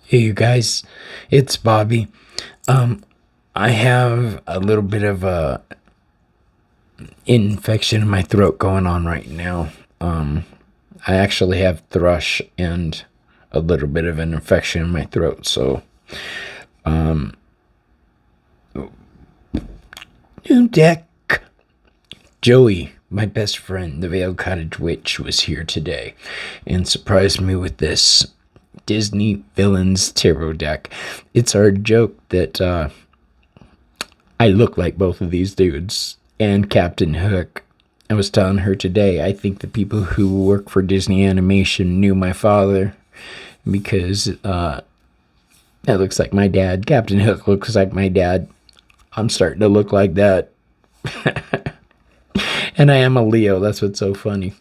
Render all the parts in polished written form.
Hey, you guys, it's Bobby. I have a little bit of a infection in my throat going on right now. I actually have thrush and a little bit of an infection in my throat. So, new deck. Joey, my best friend, the Veiled Cottage Witch, was here today and surprised me with this Disney Villains Tarot deck. It's our joke that I look like both of these dudes and Captain Hook. I was telling her today, I think the people who work for Disney Animation knew my father because that looks like my dad. Captain Hook looks like my dad. I'm starting to look like that. And I am a Leo. That's what's so funny.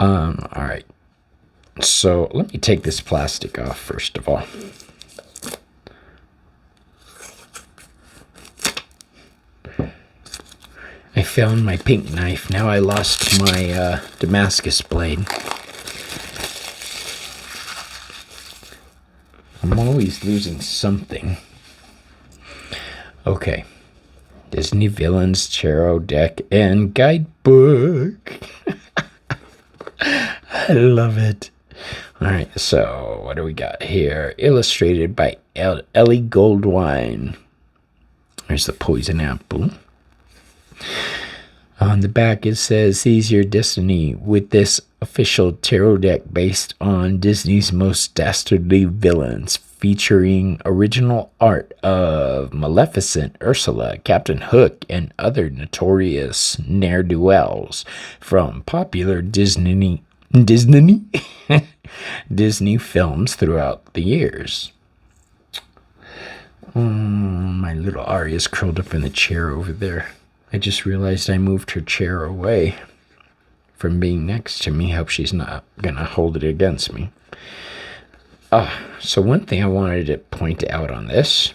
All right. So let me take this plastic off first of all. I found my pink knife. Now I lost my Damascus blade. I'm always losing something. Okay. Disney Villains Tarot deck and Guidebook. I love it. All right, so what do we got here? Illustrated by Ellie Goldwine. There's the poison apple. On the back it says, seize your destiny with this official tarot deck based on Disney's most dastardly villains, featuring original art of Maleficent, Ursula, Captain Hook, and other notorious ne'er-do-wells from popular Disney Disney films throughout the years. My little Arya's curled up in the chair over there. I just realized I moved her chair away from being next to me. Hope she's not gonna hold it against me. So one thing I wanted to point out on this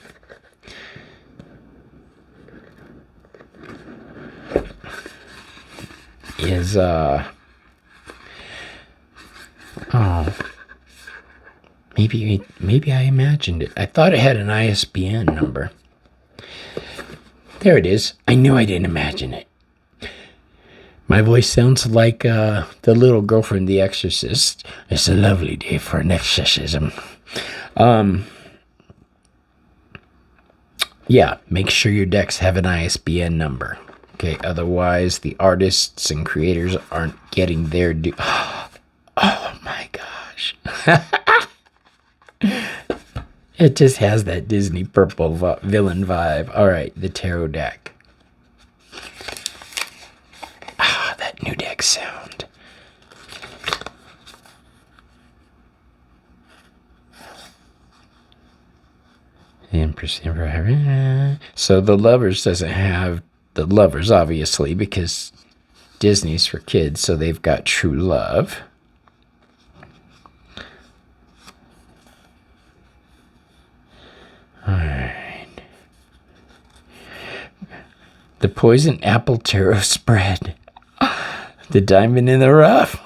is maybe I imagined it. I thought it had an ISBN number. There it is. I knew I didn't imagine it. My voice sounds like the little girl from The Exorcist. It's a lovely day for an exorcism. Yeah, make sure your decks have an ISBN number. Okay, otherwise the artists and creators aren't getting their due. Oh my gosh. It just has that Disney purple villain vibe. All right, the tarot deck. That new deck sound. So the Lovers doesn't have the Lovers, obviously, because Disney's for kids, so they've got True Love. Alright. The Poison Apple Tarot Spread. The Diamond in the Rough.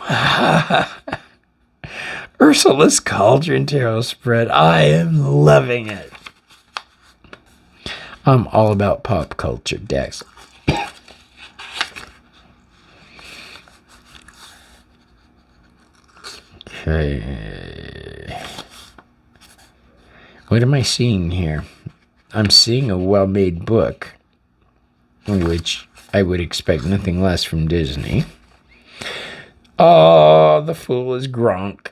Ursula's Cauldron Tarot Spread. I am loving it. I'm all about pop culture decks. Okay. What am I seeing here? I'm seeing a well-made book, which I would expect nothing less from Disney. Oh, the fool is Gronk.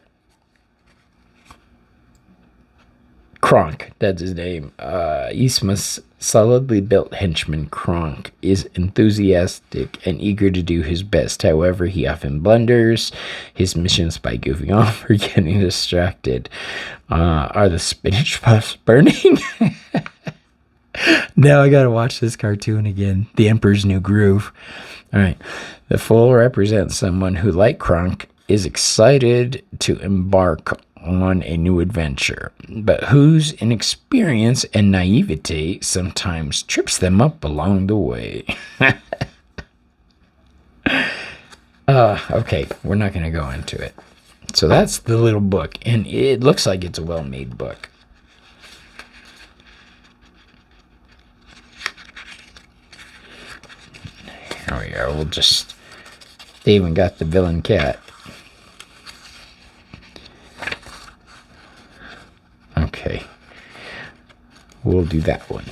Kronk, that's his name. Yzma's solidly built henchman Kronk is enthusiastic and eager to do his best. However, he often blunders his missions by goofing off or getting distracted. Are the spinach puffs burning? Now I gotta watch this cartoon again. The Emperor's New Groove. All right. The fool represents someone who, like Kronk, is excited to embark on a new adventure, but whose inexperience and naivety sometimes trips them up along the way. Okay, we're not going to go into it. So that's the little book, and it looks like it's a well-made book. Here we are. We'll just... They even got the villain cat. Okay. We'll do that one.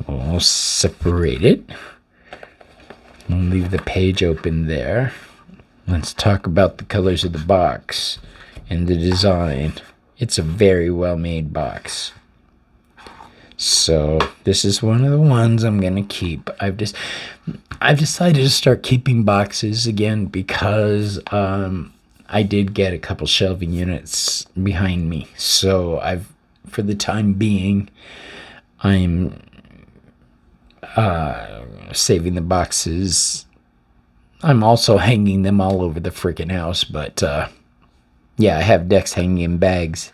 We'll separate it. We'll leave the page open there. Let's talk about the colors of the box and the design. It's a very well-made box. So this is one of the ones I'm gonna keep. I've decided to start keeping boxes again because I did get a couple shelving units behind me. So for the time being, I'm saving the boxes. I'm also hanging them all over the freaking house, but yeah, I have decks hanging in bags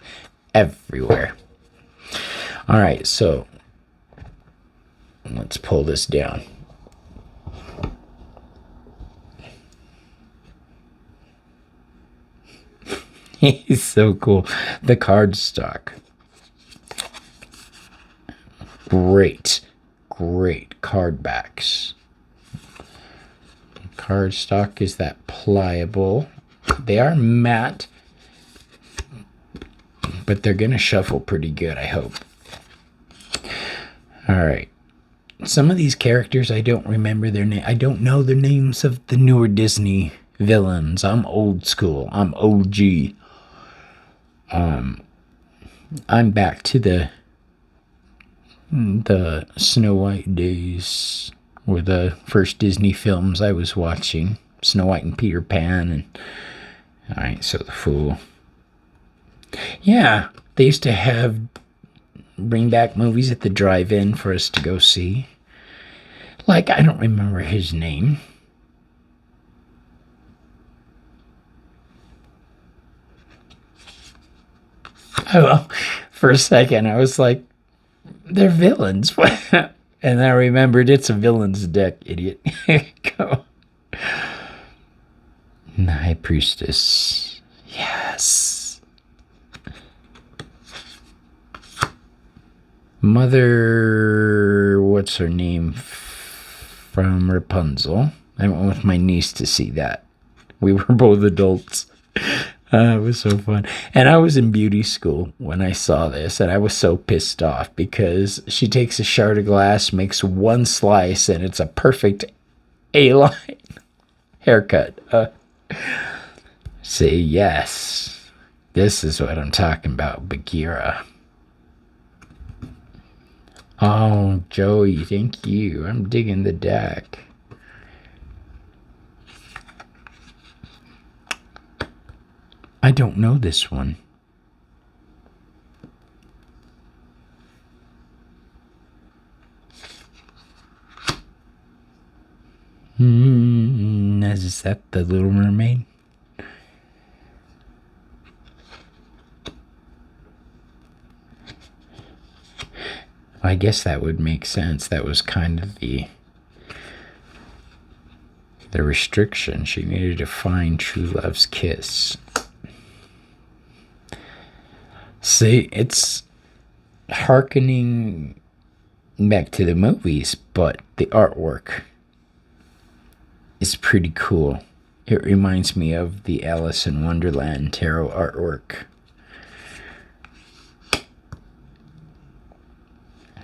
everywhere. All right, so let's pull this down. He's so cool. The cardstock. Great card backs. Cardstock is that pliable. They are matte, but they're gonna shuffle pretty good, I hope. All right. Some of these characters, I don't remember their name. I don't know the names of the newer Disney villains. I'm old school. I'm OG. I'm back to the Snow White days, were the first Disney films I was watching. Snow White and Peter Pan, and all right, so the Fool. Yeah, they used to bring back movies at the drive-in for us to go see. Like, I don't remember his name. Oh, well, for a second, I was like, they're villains. And I remembered it's a villain's deck, idiot. Here you go. The High Priestess. Yes. Mother, what's her name? From Rapunzel. I went with my niece to see that. We were both adults. It was so fun. And I was in beauty school when I saw this, and I was so pissed off because she takes a shard of glass, makes one slice, and it's a perfect A-line haircut. Say yes. This is what I'm talking about, Bagheera. Oh, Joey, thank you. I'm digging the deck. I don't know this one. Is that the Little Mermaid? I guess that would make sense. That was kind of the restriction. She needed to find true love's kiss. See, it's hearkening back to the movies, but the artwork is pretty cool. It reminds me of the Alice in Wonderland tarot artwork.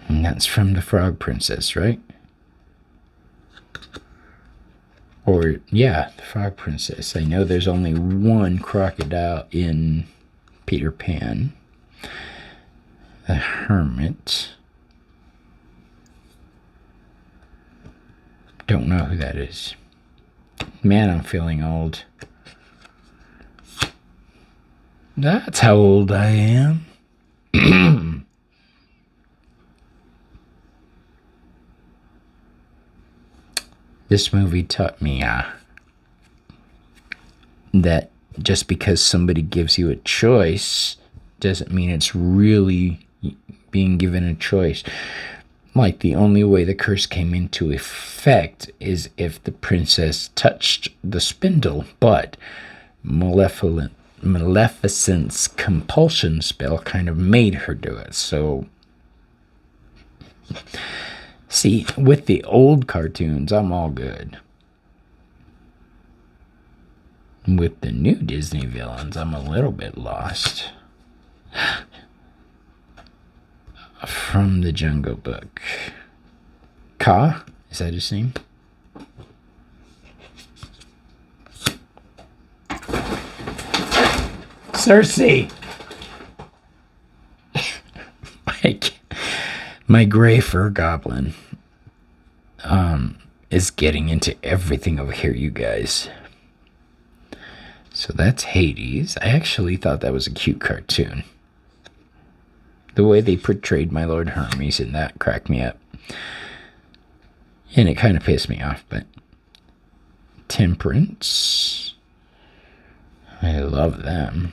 And that's from the Frog Princess, right? Or, yeah, the Frog Princess. I know there's only one crocodile in Peter Pan. The Hermit. Don't know who that is. Man, I'm feeling old. That's how old I am. This movie taught me that just because somebody gives you a choice doesn't mean it's really being given a choice. Like, the only way the curse came into effect is if the princess touched the spindle, but Maleficent Maleficent's compulsion spell kind of made her do it. So, see, with the old cartoons, I'm all good. With the new Disney villains, I'm a little bit lost. From the Jungle Book. Ka? Is that his name? Cersei! My gray fur goblin is getting into everything over here, you guys. So that's Hades. I actually thought that was a cute cartoon. The way they portrayed my Lord Hermes in that cracked me up. And it kind of pissed me off, but... Temperance. I love them.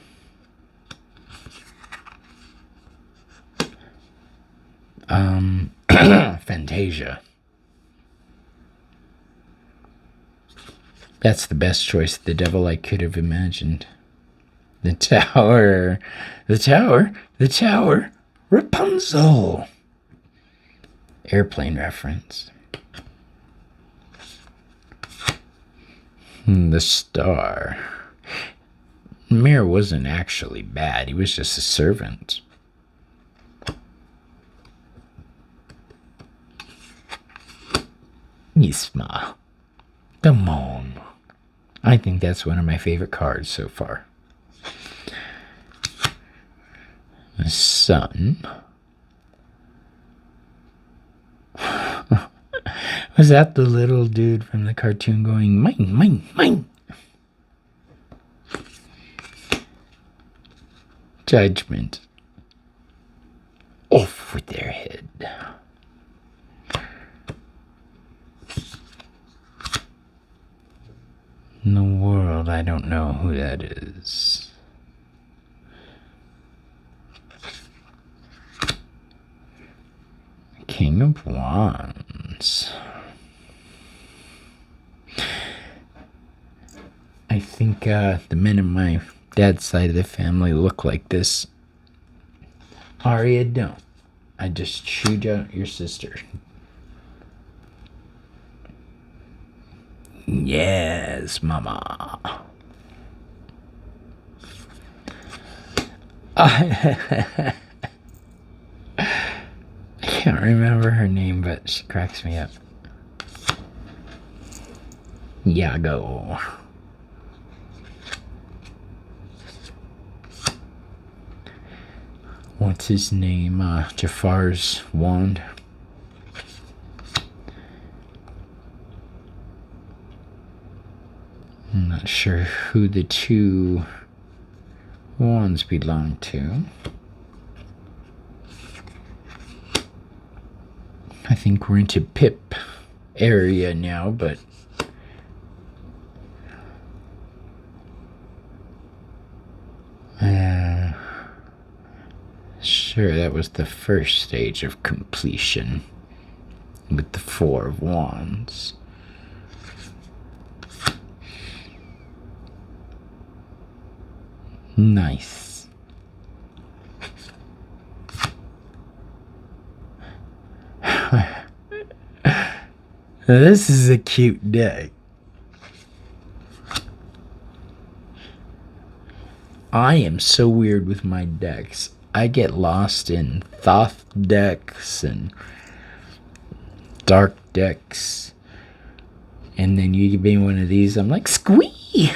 Fantasia. That's the best choice of the devil I could have imagined. The tower. The tower. The tower. Rapunzel. Airplane reference. The star. Mir wasn't actually bad. He was just a servant. Yisma. Come on. I think that's one of my favorite cards so far. The sun. Was that the little dude from the cartoon going, mine, mine, mine? Judgment. Off with their head. In the world, I don't know who that is. King of Wands. I think the men in my dad's side of the family look like this. Arya, don't. I just chewed out your sister. Yes, mama. I can't remember her name, but she cracks me up. Yago. What's his name? Jafar's wand. I'm not sure who the two wands belong to. I think we're into Pip area now, but sure, that was the first stage of completion with the Four of Wands. Nice. This is a cute deck. I am so weird with my decks. I get lost in Thoth decks and dark decks. And then you give me one of these, I'm like, squee!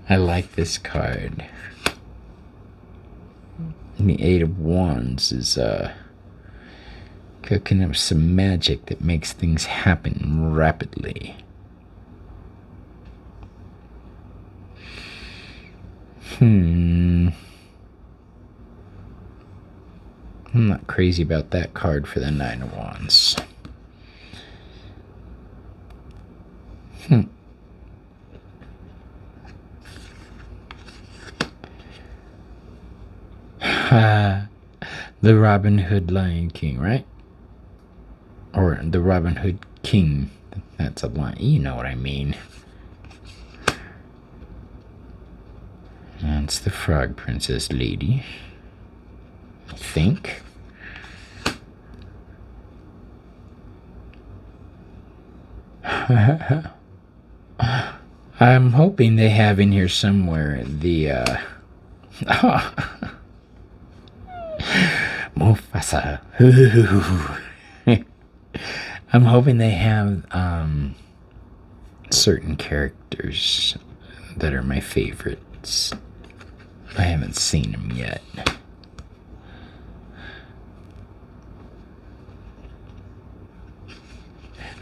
I like this card. The Eight of Wands is cooking up some magic that makes things happen rapidly. I'm not crazy about that card for the Nine of Wands. The Robin Hood Lion King, right? Or the Robin Hood king. That's a line. You know what I mean. That's the frog princess lady, I think. I'm hoping they have in here somewhere the Mufasa. I'm hoping they have certain characters that are my favorites. I haven't seen them yet.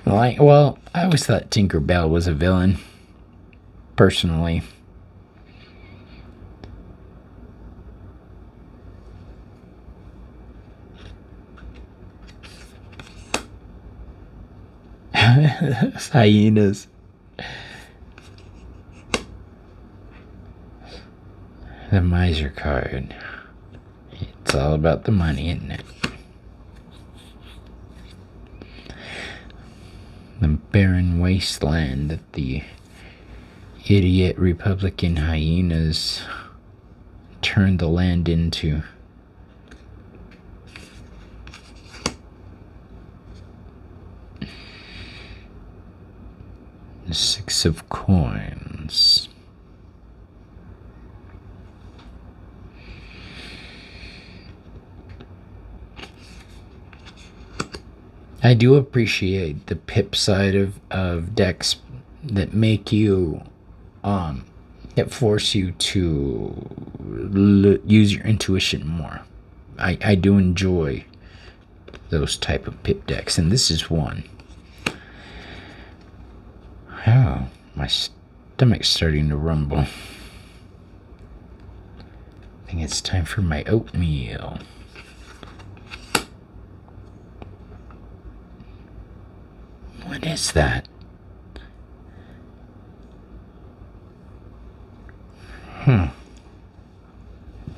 Well, I always thought Tinkerbell was a villain, personally. Hyenas. The miser card. It's all about the money, isn't it? The barren wasteland that the idiot Republican hyenas turned the land into. The 6 of coins. I do appreciate the pip side of decks that make you, that force you to use your intuition more. I do enjoy those type of pip decks, and this is one. Oh, my stomach's starting to rumble. I think it's time for my oatmeal. What is that?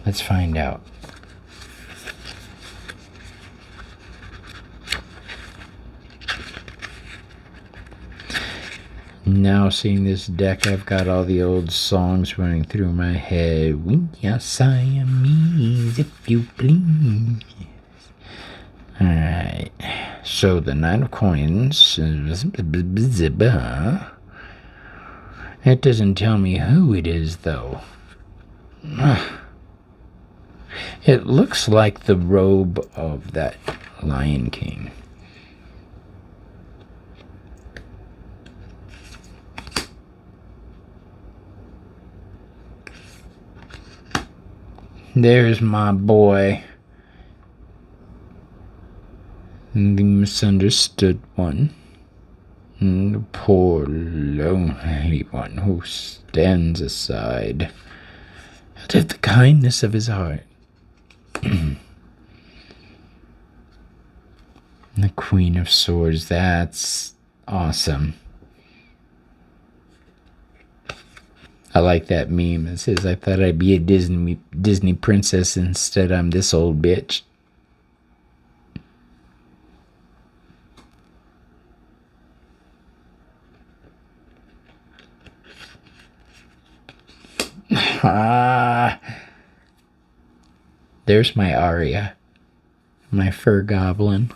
Let's find out. Now seeing this deck, I've got all the old songs running through my head. We are Siamese, if you please. Alright. So the 9 of coins. It doesn't tell me who it is, though. It looks like the robe of that Lion King. There's my boy. The misunderstood one. And the poor lonely one who stands aside out of the kindness of his heart. The Queen of Swords. That's awesome. I like that meme. It says, I thought I'd be a Disney princess. Instead, I'm this old bitch. There's my Aria. My fur goblin.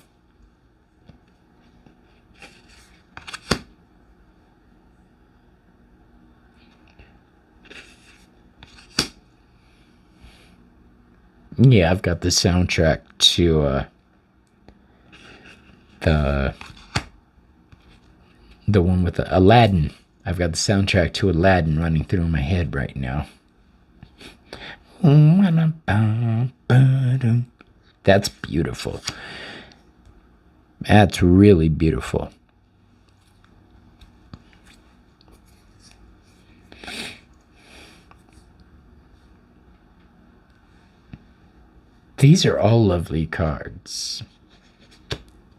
Yeah, I've got the soundtrack to the one with Aladdin. I've got the soundtrack to Aladdin running through my head right now. That's beautiful. That's really beautiful. These are all lovely cards.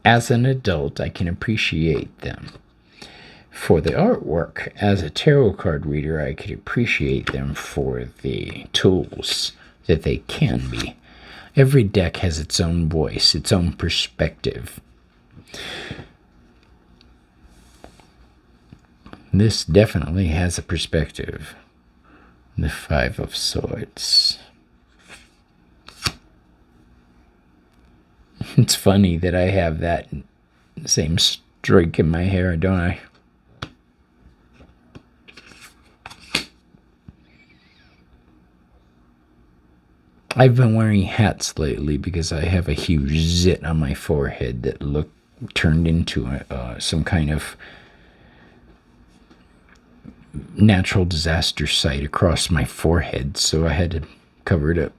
As an adult, I can appreciate them. For the artwork, as a tarot card reader, I could appreciate them for the tools that they can be. Every deck has its own voice, its own perspective. This definitely has a perspective. The Five of Swords. It's funny that I have that same streak in my hair, don't I? I've been wearing hats lately because I have a huge zit on my forehead that turned into some kind of natural disaster site across my forehead, so I had to cover it up.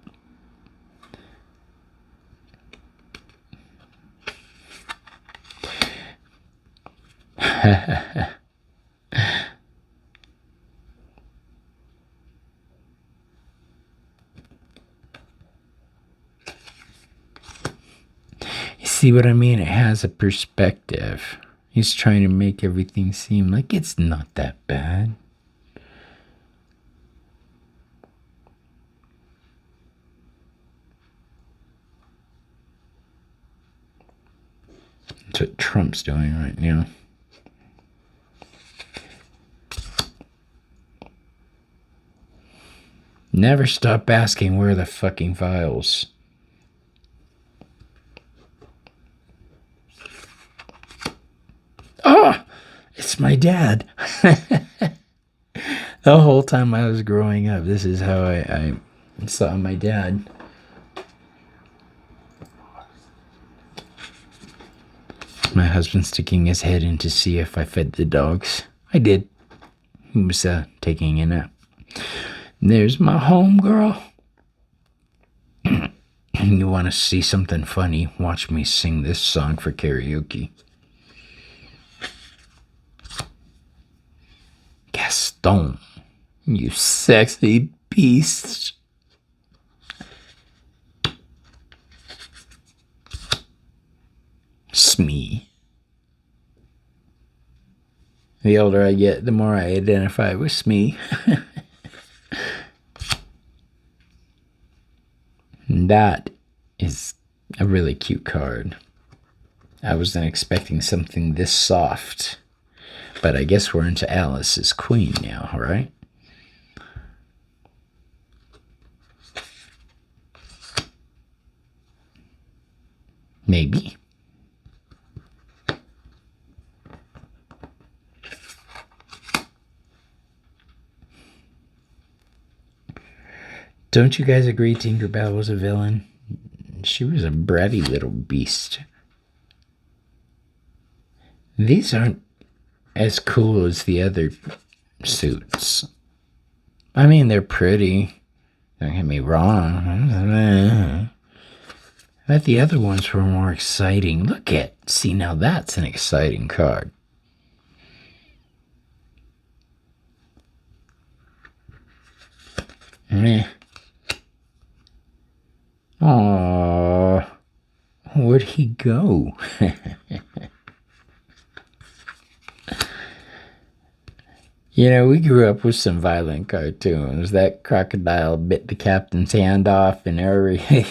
You see what I mean? It has a perspective. He's trying to make everything seem like it's not that bad. That's what Trump's doing right now. Never stop asking where are the fucking files. Oh, it's my dad. The whole time I was growing up, this is how I saw my dad. My husband sticking his head in to see if I fed the dogs. I did. He was taking a nap. There's my home girl. You want to see something funny? Watch me sing this song for karaoke. Gaston, you sexy beast. Smee. The older I get, the more I identify with Smee. That is a really cute card. I wasn't expecting something this soft. But I guess we're into Alice's Queen now, right? Maybe. Don't you guys agree Tinkerbell was a villain? She was a bratty little beast. These aren't as cool as the other suits. I mean, they're pretty. Don't get me wrong. But the other ones were more exciting. Look at, see, now that's an exciting card. Meh. Aww. Where'd he go? You know, we grew up with some violent cartoons. That crocodile bit the captain's hand off and everything.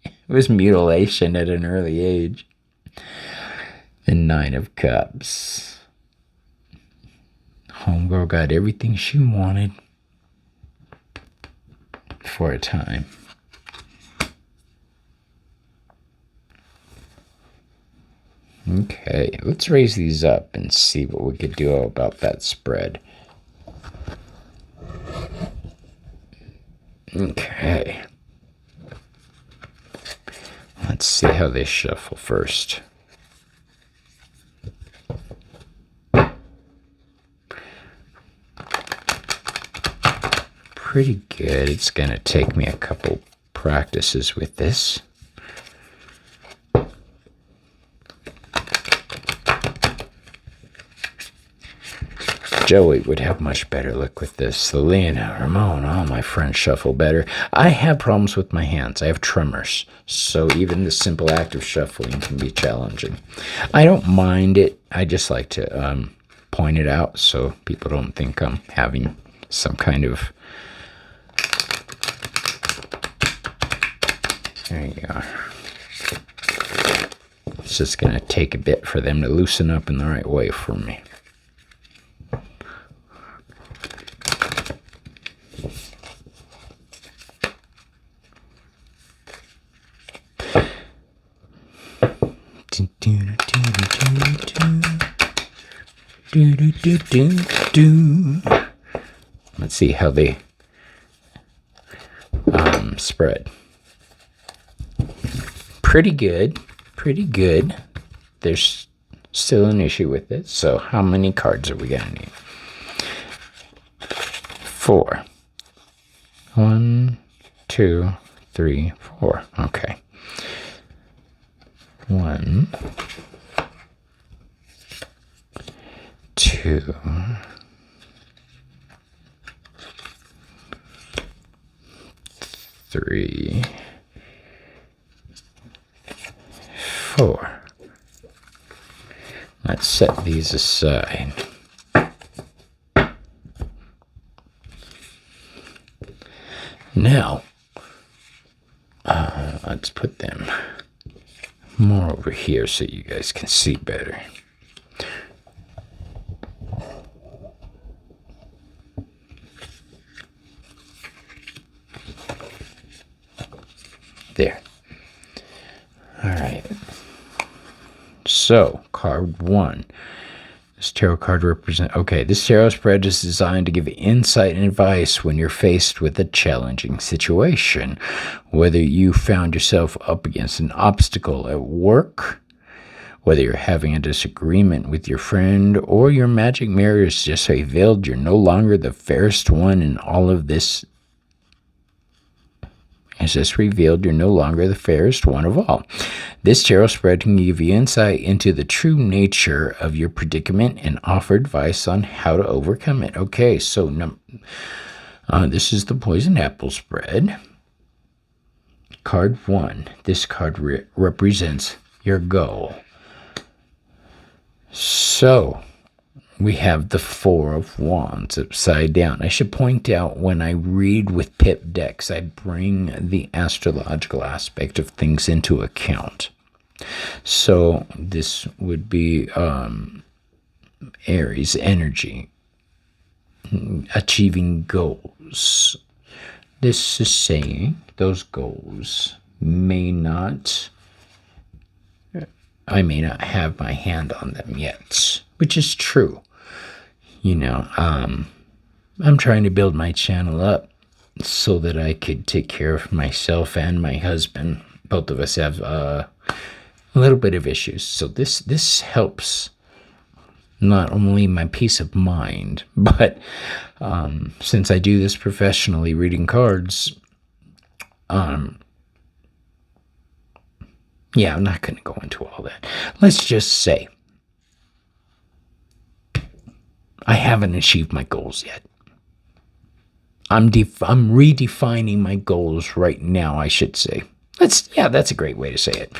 It was mutilation at an early age. The Nine of Cups. Homegirl got everything she wanted for a time. Okay, let's raise these up and see what we could do about that spread. Okay. Let's see how they shuffle first. Pretty good. It's going to take me a couple practices with this. Joey would have much better luck with this. Selena, Ramon, all my friends shuffle better. I have problems with my hands. I have tremors. So even the simple act of shuffling can be challenging. I don't mind it. I just like to point it out so people don't think I'm having some kind of... There you are. It's just going to take a bit for them to loosen up in the right way for me. Do, do, do, do, do. Let's see how they spread. Pretty good. Pretty good. There's still an issue with it. So how many cards are we going to need? 4. 1, 2, 3, 4. Okay. 1, 2, 3, 4. Let's set these aside. Now, let's put them more over here so you guys can see better. There. All right. So, card 1. This tarot card represents... Okay, this tarot spread is designed to give insight and advice when you're faced with a challenging situation. Whether you found yourself up against an obstacle at work, whether you're having a disagreement with your friend, or your magic mirror is just revealed you're no longer the fairest one in all of this. As this revealed, you're no longer the fairest one of all. This tarot spread can give you insight into the true nature of your predicament and offer advice on how to overcome it. Okay, so this is the poisoned apple spread. Card 1. This card represents your goal. So, we have the 4 of Wands upside down. I should point out, when I read with Pip decks, I bring the astrological aspect of things into account. So this would be Aries energy, achieving goals. This is saying those goals I may not have my hand on them yet, which is true. You know, I'm trying to build my channel up so that I could take care of myself and my husband. Both of us have a little bit of issues. So this helps not only my peace of mind, but since I do this professionally, reading cards, yeah, I'm not going to go into all that. Let's just say I haven't achieved my goals yet. I'm redefining my goals right now, I should say. That's a great way to say it.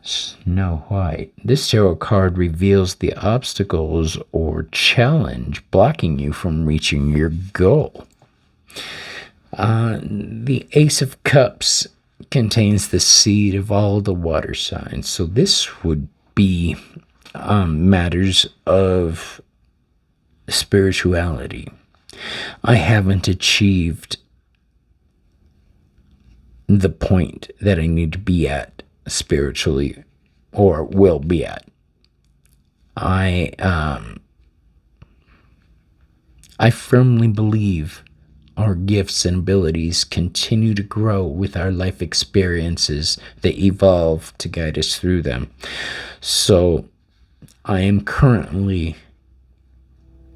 Snow White. This tarot card reveals the obstacles or challenge blocking you from reaching your goal. The Ace of Cups contains the seed of all the water signs. So this would be matters of spirituality. I haven't achieved the point that I need to be at spiritually, or will be at. I firmly believe our gifts and abilities continue to grow with our life experiences. They evolve to guide us through them. So I am currently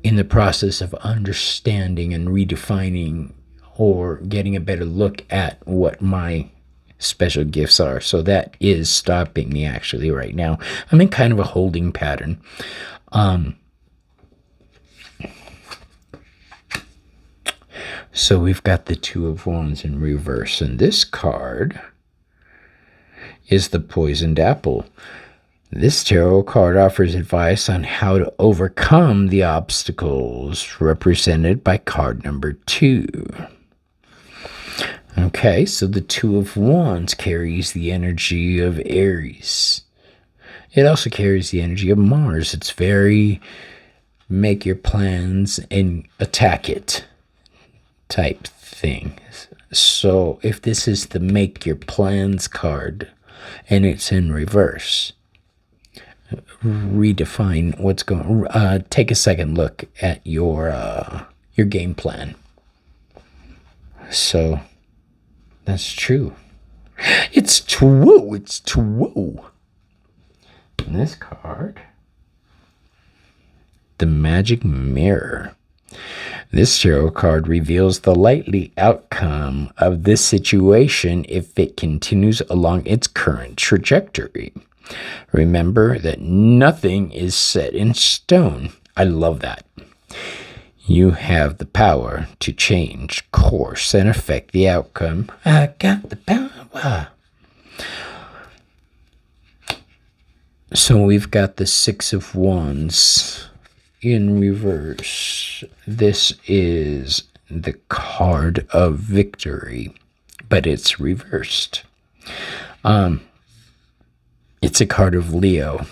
in the process of understanding and redefining, or getting a better look at what my special gifts are. So that is stopping me actually right now. I'm in kind of a holding pattern. So we've got the Two of Wands in reverse, and this card is the Poisoned Apple. This tarot card offers advice on how to overcome the obstacles represented by card number 2. Okay, so the Two of Wands carries the energy of Aries. It also carries the energy of Mars. It's very make your plans and attack it type thing. So if this is the make your plans card and it's in reverse, redefine what's going. Take a second look at your game plan. So that's true. It's true. It's true. And this card, the Magic Mirror. This tarot card reveals the likely outcome of this situation if it continues along its current trajectory. Remember that nothing is set in stone. I love that. You have the power to change course and affect the outcome. I got the power. So we've got the Six of Wands in reverse. This is the card of victory, but it's reversed. It's a card of Leo.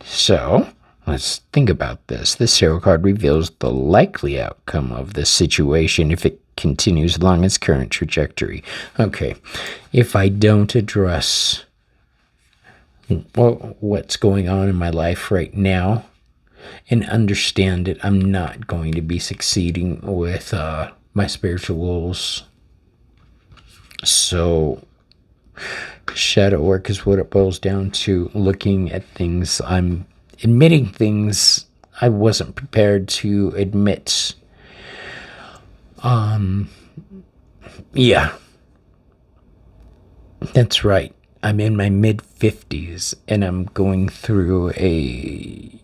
So let's think about this. This tarot card reveals the likely outcome of this situation if it continues along its current trajectory. Okay, if I don't address what's going on in my life right now and understand it, I'm not going to be succeeding with my spiritual goals. So shadow work is what it boils down to, looking at things. I'm admitting things I wasn't prepared to admit. Yeah, that's right. I'm in my mid-50s and I'm going through a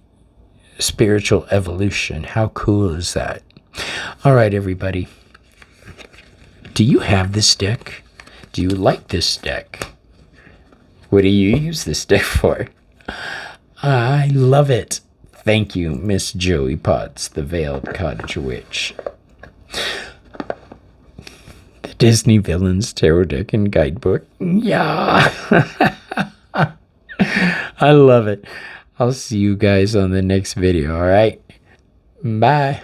spiritual evolution. How cool is that? All right, everybody. Do you have this deck? Do you like this deck? What do you use this deck for? I love it. Thank you, Miss Joey Potts, the Veiled Cottage Witch. The Disney Villains Tarot Deck and Guidebook. Yeah. I love it. I'll see you guys on the next video, all right? Bye.